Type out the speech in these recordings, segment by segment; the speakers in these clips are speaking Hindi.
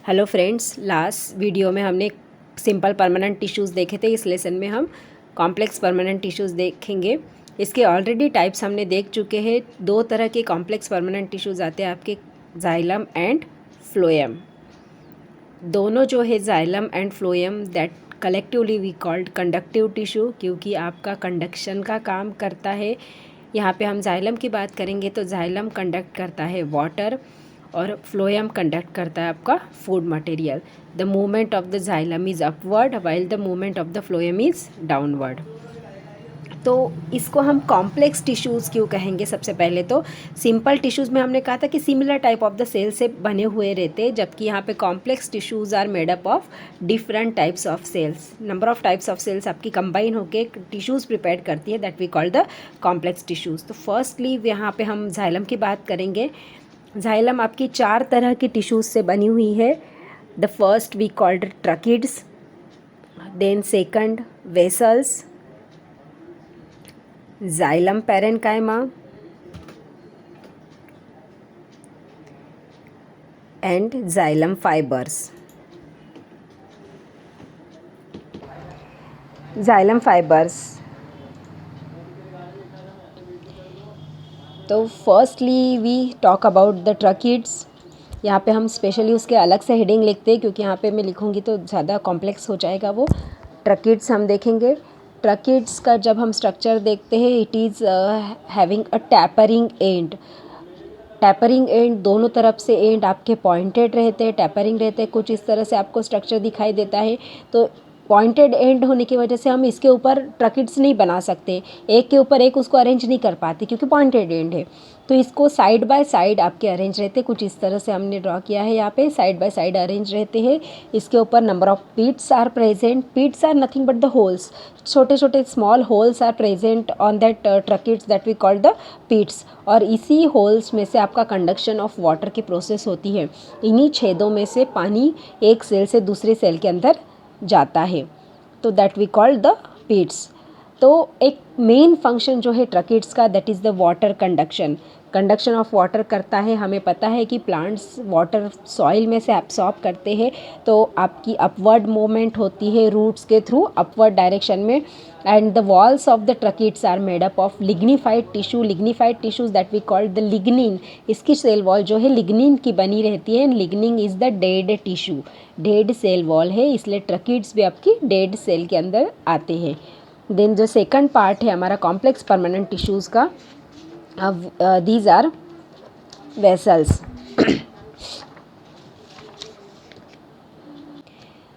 हेलो फ्रेंड्स, लास्ट वीडियो में हमने सिंपल परमानेंट टिश्यूज़ देखे थे। इस लेसन में हम कॉम्प्लेक्स परमानेंट टिश्यूज़ देखेंगे। इसके ऑलरेडी टाइप्स हमने देख चुके हैं। दो तरह के कॉम्प्लेक्स परमानेंट टिश्यूज़ आते हैं आपके, जाइलम एंड फ्लोएम। दोनों जो है xylem and phloem that collectively we called conductive tissue, क्योंकि आपका कंडक्शन का काम करता है। यहाँ पे हम जाइलम की बात करेंगे तो जाइलम कंडक्ट करता है वाटर और फ्लोएम कंडक्ट करता है आपका food material. The movement of the xylem is upward while the movement of the phloem is downward. तो इसको हम कॉम्प्लेक्स टिश्यूज़ क्यों कहेंगे? सबसे पहले तो सिंपल टिश्यूज़ में हमने कहा था कि similar type of the cell से बने हुए रहते, जबकि यहाँ पे complex tissues are made up of different types of cells. Number of types of cells आपकी कंबाइन होकर टिश्यूज़ प्रिपेयर करती है, that we call the complex tissues. तो फर्स्टली यहाँ पे हम जाइलम की बात करेंगे। जाइलम आपकी 4 तरह की टिश्यूज़ से बनी हुई है। The first we called tracheids, then second vessels, xylem parenchyma and xylem fibers. Xylem fibers, तो firstly we talk about the tracheids. यहाँ पे हम स्पेशली उसके अलग से हेडिंग लिखते हैं, क्योंकि यहाँ पे मैं लिखूँगी तो ज़्यादा कॉम्प्लेक्स हो जाएगा वो। ट्रकिड्स हम देखेंगे। ट्रकिड्स का जब हम स्ट्रक्चर देखते हैं, it is having a tapering and. Tapering and, दोनों तरफ से एंड आपके पॉइंटेड रहते हैं, टैपरिंग रहते हैं। कुछ इस तरह से आपको स्ट्रक्चर दिखाई देता है। तो पॉइंटेड एंड होने की वजह से हम इसके ऊपर ट्रकिड्स नहीं बना सकते, एक के ऊपर एक उसको अरेंज नहीं कर पाते, क्योंकि पॉइंटेड एंड है। तो इसको साइड बाय साइड आपके अरेंज रहते, कुछ इस तरह से हमने ड्रॉ किया है। यहाँ पे साइड बाय साइड अरेंज रहते हैं। इसके ऊपर number of pits are present. Pits are nothing but the holes, छोटे छोटे small holes are present on that tracheids that we call the pits. और इसी होल्स में से आपका कंडक्शन ऑफ वाटर की प्रोसेस होती है। इन्हीं छेदों में से पानी एक सेल से दूसरे सेल के अंदर जाता है, तो that we call the pits. तो एक मेन फंक्शन जो है ट्रकिड्स का, that is the water conduction. Conduction of water करता है। हमें पता है कि प्लांट्स वाटर सॉइल में से एब्सॉर्ब करते हैं, तो आपकी अपवर्ड मूवमेंट होती है रूट्स के थ्रू अपवर्ड डायरेक्शन में। And the walls of the tracheids are made up of lignified tissue. Lignified tissues that we called the lignin. इसकी सेल वॉल जो है लिग्निन की बनी रहती है। Lignin is the dead tissue, dead cell wall है, इसलिए ट्रकिड्स भी आपकी डेड सेल के अंदर आते हैं। देन जो सेकंड पार्ट है हमारा कॉम्प्लेक्स परमानेंट टिश्यूज़ का, दीज आर वेसल्स।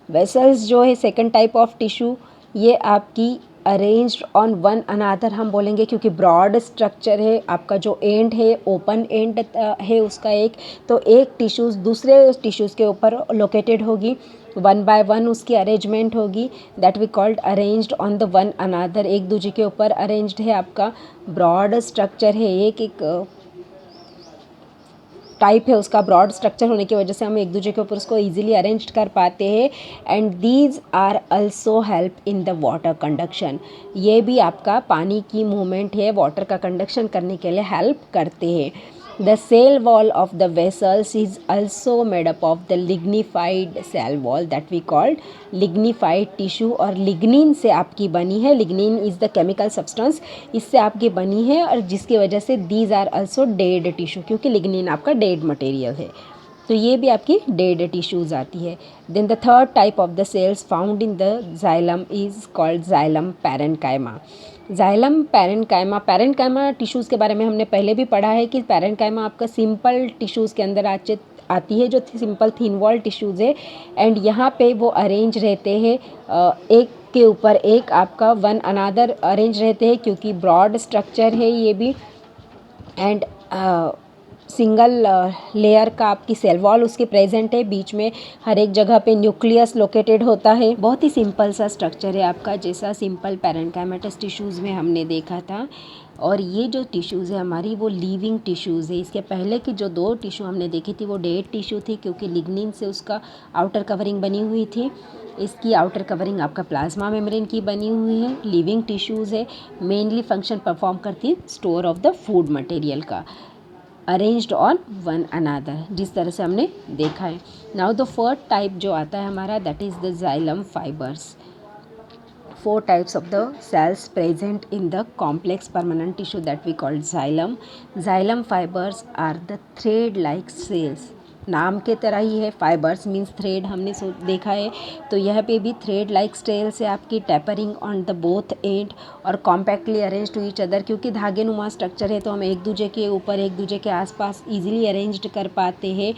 वेसल्स जो है सेकंड टाइप ऑफ टिश्यू, ये आपकी अरेंज्ड ऑन वन अनादर हम बोलेंगे, क्योंकि ब्रॉड स्ट्रक्चर है आपका। जो एंड है ओपन एंड है उसका एक, तो एक टिश्यूज़ दूसरे टिश्यूज़ के ऊपर लोकेटेड होगी, वन बाय वन उसकी अरेंजमेंट होगी, that we called arranged on the one another. एक दूसरे के ऊपर अरेंज्ड है आपका, ब्रॉड स्ट्रक्चर है, एक एक टाइप है उसका। ब्रॉड स्ट्रक्चर होने की वजह से हम एक दूसरे के ऊपर उसको ईजिली अरेंज कर पाते हैं। And these are also help in the water conduction. ये भी आपका पानी की मूवमेंट है, वाटर का कंडक्शन करने के लिए हेल्प करते हैं। The cell wall of the vessels is also made up of the lignified cell wall that we called lignified tissue. और लिग्निन से आपकी बनी है। Lignin is the chemical substance, इससे आपकी बनी है, और जिसकी वजह से these are also dead tissue, क्योंकि लिग्निन आपका डेड मटेरियल है, तो ये भी आपकी डेड टिश्यूज़ आती है। Then the third type of the cells found in the xylem is called xylem parenchyma. Xylem parenchyma, parenchyma tissues के बारे में हमने पहले भी पढ़ा है कि पैरेन्काइमा आपका सिंपल टिश्यूज़ के अंदर आती है, जो सिंपल थिन वॉल टिश्यूज़ है। एंड यहाँ पे वो अरेंज रहते हैं, एक के ऊपर एक आपका वन अनादर अरेंज रहते हैं, क्योंकि ब्रॉड स्ट्रक्चर है ये भी। एंड सिंगल लेयर का आपकी सेल वॉल उसके प्रेजेंट है, बीच में हर एक जगह पे न्यूक्लियस लोकेटेड होता है। बहुत ही सिंपल सा स्ट्रक्चर है आपका, जैसा सिंपल पैरेन्काइमेटस टिश्यूज़ में हमने देखा था। और ये जो टिश्यूज़ है हमारी, वो लिविंग टिश्यूज़ है। इसके पहले की जो 2 टिश्यू हमने देखी थी वो डेड टिश्यू थी, क्योंकि लिग्निन से उसका आउटर कवरिंग बनी हुई थी। इसकी आउटर कवरिंग आपका प्लाज्मा मेम्ब्रेन की बनी हुई है। लिविंग टिश्यूज़ है, मेनली फंक्शन परफॉर्म करती है store of the food material का। अरेंज्ड ऑन वन अनदर, जिस तरह से हमने देखा है। नाउ द फोर्थ टाइप जो आता है हमारा, that is the xylem fibres. Four types of the cells present in the complex permanent tissue that we call xylem. Xylem fibers are the thread like cells. नाम के तरह ही है, फाइबर्स मीन्स थ्रेड हमने देखा है, तो यह पे भी थ्रेड लाइक स्टेल्स है आपकी, tapering on the both end और compactly arrange to each other. क्योंकि धागे नुमा स्ट्रक्चर है तो हम एक दूसरे के ऊपर एक दूसरे के आसपास इजीली अरेंज्ड कर पाते हैं।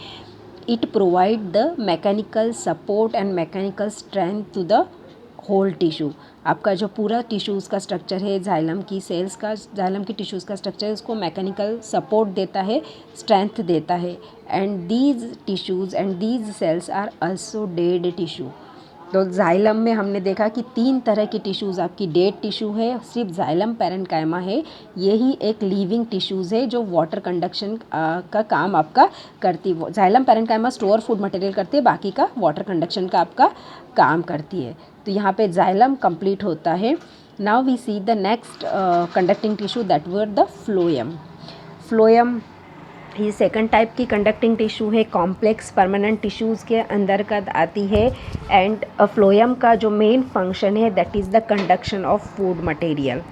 It provide the mechanical support and mechanical strength to the whole tissue. आपका जो पूरा टिश्यूज़ का स्ट्रक्चर है, जाइलम की सेल्स का, जाइलम की टिश्यूज़ का स्ट्रक्चर है, उसको मैकेनिकल सपोर्ट देता है, स्ट्रेंथ देता है। And these tissues and these cells are also dead tissue. तो जाइलम में हमने देखा कि 3 तरह की टिश्यूज़ आपकी डेड टिश्यू है, सिर्फ जाइलम पैरेन्काइमा है, यही एक लिविंग टिश्यूज़ है जो वाटर कंडक्शन का काम आपका करती है। Xylem parenchyma store food material करती है, बाकी का वाटर कंडक्शन का आपका काम करती है। तो यहाँ पे जाइलम कंप्लीट होता है। Now we see the next conducting tissue that were the phloem. Phloem ये सेकंड टाइप की कंडक्टिंग टिश्यू है, कॉम्प्लेक्स परमानेंट टिश्यूज़ के अंतर्गत आती है। एंड फ्लोएम का जो मेन फंक्शन है that is the conduction of food material.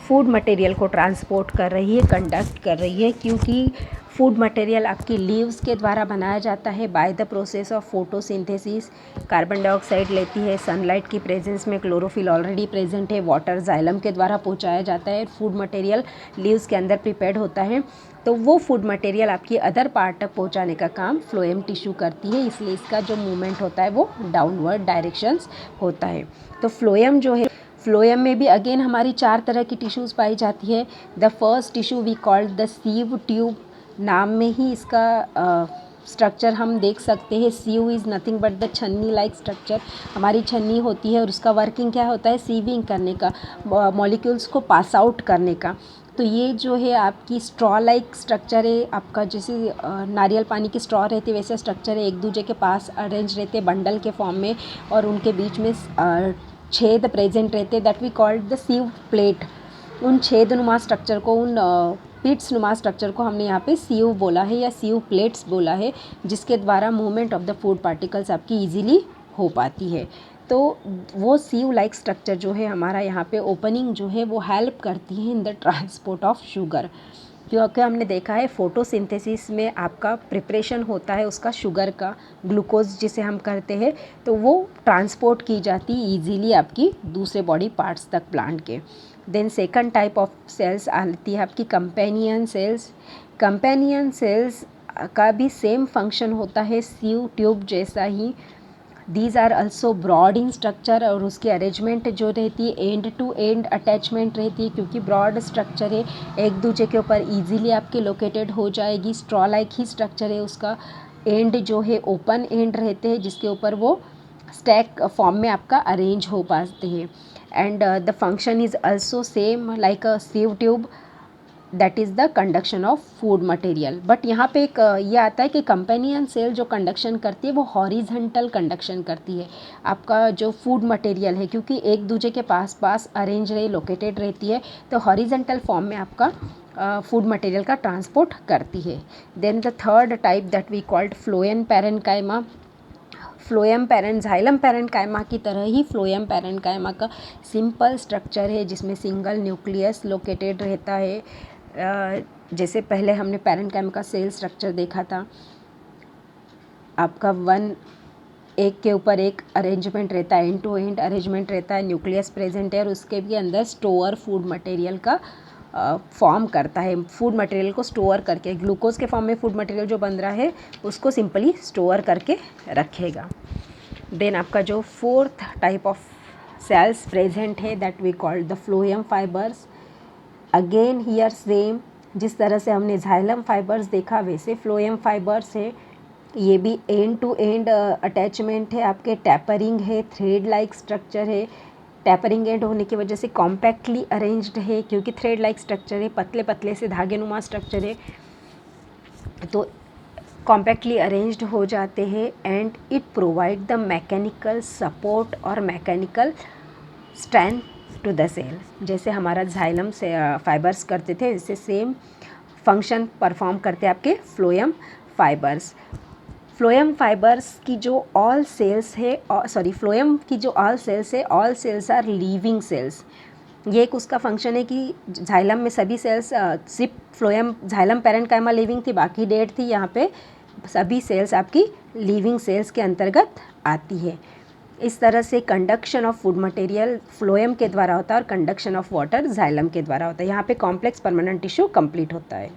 Food material को ट्रांसपोर्ट कर रही है, कंडक्ट कर रही है, क्योंकि फूड मटेरियल आपकी लीव्स के द्वारा बनाया जाता है by the process of photosynthesis. Carbon dioxide लेती है, सनलाइट की प्रेजेंस में क्लोरोफिल ऑलरेडी प्रेजेंट है, वाटर जाइलम के द्वारा पहुंचाया जाता है, फूड मटेरियल लीव्स के अंदर प्रिपेयर्ड होता है। तो वो फूड मटेरियल आपकी अदर पार्ट तक पहुंचाने का काम फ्लोएम टिश्यू करती है, इसलिए इसका जो मूवमेंट होता है वो डाउनवर्ड डायरेक्शंस होता है। तो फ्लोएम जो है, फ्लोएम में भी अगेन हमारी 4 तरह की टिश्यूज़ पाई जाती है। The first tissue we called the sieve tube. नाम में ही इसका स्ट्रक्चर हम देख सकते हैं। Sieve is nothing but the छन्नी लाइक स्ट्रक्चर। हमारी छन्नी होती है और उसका वर्किंग क्या होता है, सीविंग करने का, मॉलिक्यूल्स को पास आउट करने का। तो ये जो है आपकी स्ट्रॉ लाइक स्ट्रक्चर है आपका, जैसे नारियल पानी की स्ट्रॉ रहती है वैसे स्ट्रक्चर है, एक दूसरे के पास अरेंज रहते हैं बंडल के फॉर्म में, और उनके बीच में छेद प्रेजेंट रहते हैं, that we called the sieve plate. उन छेद नुमा स्ट्रक्चर को, उन पिट्स नुमा स्ट्रक्चर को हमने यहाँ पे सीव बोला है या सीव प्लेट्स बोला है, जिसके द्वारा movement of the food particles आपकी इजीली हो पाती है। तो वो सीव लाइक स्ट्रक्चर जो है हमारा यहाँ पे ओपनिंग जो है वो हेल्प करती है in the transport of sugar. क्योंकि हमने देखा है फोटोसिंथेसिस में आपका प्रिपरेशन होता है उसका शुगर का, ग्लूकोज जिसे हम करते हैं, तो वो ट्रांसपोर्ट की जाती है ईजीली आपकी दूसरे बॉडी पार्ट्स तक प्लांट के। Then second type of cells आती है आपकी कंपेनियन सेल्स। कंपेनियन सेल्स का भी सेम फंक्शन होता है सीव ट्यूब जैसा ही। These are also broad in structure, और उसकी अरेंजमेंट जो रहती है एंड टू एंड अटैचमेंट रहती है, क्योंकि ब्रॉड स्ट्रक्चर है, एक दूसरे के ऊपर ईजीली आपके लोकेटेड हो जाएगी। स्ट्रॉ लाइक ही स्ट्रक्चर है, उसका एंड जो है ओपन एंड रहते हैं, जिसके ऊपर वो स्टैक फॉर्म में आपका अरेंज हो पाते हैं। And the function is also same like a sieve tube, that is the conduction of food material. But यहाँ पे एक ये आता है कि कंपेनियन सेल जो कंडक्शन करती है वो हॉरिजेंटल कंडक्शन करती है आपका जो फूड मटेरियल है, क्योंकि एक दूसरे के पास पास अरेंज रहे लोकेटेड रहती है, तो हॉरिजेंटल फॉर्म में आपका फूड मटेरियल का ट्रांसपोर्ट करती है। Then the third type that we called phloem parenchyma. Phloem xylem parenchyma की तरह ही फ्लोएम पैरेन्काइमा का सिंपल स्ट्रक्चर है, जिसमें सिंगल न्यूक्लियस लोकेटेड रहता है। जैसे पहले हमने पैरेन्काइमा का सेल स्ट्रक्चर देखा था, आपका एक के ऊपर एक अरेंजमेंट रहता है, एंड टू एंड अरेंजमेंट रहता है, न्यूक्लियस प्रेजेंट है, और उसके भी अंदर स्टोर फूड मटेरियल का फॉर्म करता है। फूड मटेरियल को स्टोर करके, ग्लूकोज के फॉर्म में फूड मटेरियल जो बन रहा है उसको सिंपली स्टोर करके रखेगा। देन आपका जो fourth type of cells present है that we called the phloem fibers. Again here same, जिस तरह से हमने जाइलम फाइबर्स देखा वैसे फ्लोएम फाइबर्स है। ये भी एंड टू एंड अटैचमेंट है, आपके टैपरिंग है, थ्रेड लाइक स्ट्रक्चर है। टैपरिंग एंड होने की वजह से कॉम्पैक्टली अरेंज्ड है, क्योंकि थ्रेड लाइक स्ट्रक्चर है, पतले पतले से धागे नुमा स्ट्रक्चर है, तो कॉम्पैक्टली अरेंज्ड हो जाते हैं। And it provide the mechanical support और mechanical strength to the cell. जैसे हमारा जाइलम से फाइबर्स करते थे, इससे सेम फंक्शन परफॉर्म करते हैं आपके फ्लोएम फाइबर्स। फ्लोएम फाइबर्स की जो ऑल सेल्स है, फ्लोएम की जो ऑल सेल्स है, all cells are living cells. ये एक उसका फंक्शन है कि जाइलम में सभी सेल्स, सिर्फ फ्लोएम जाइलम पैरेन्काइमा लिविंग थी, बाकी डेड थी। यहाँ पे सभी सेल्स आपकी लिविंग सेल्स के अंतर्गत आती है। इस तरह से conduction of food material phloem के द्वारा होता है और कंडक्शन ऑफ वाटर जाइलम के द्वारा होता है। यहाँ पे कॉम्प्लेक्स परमानेंट टिश्यू कंप्लीट होता है।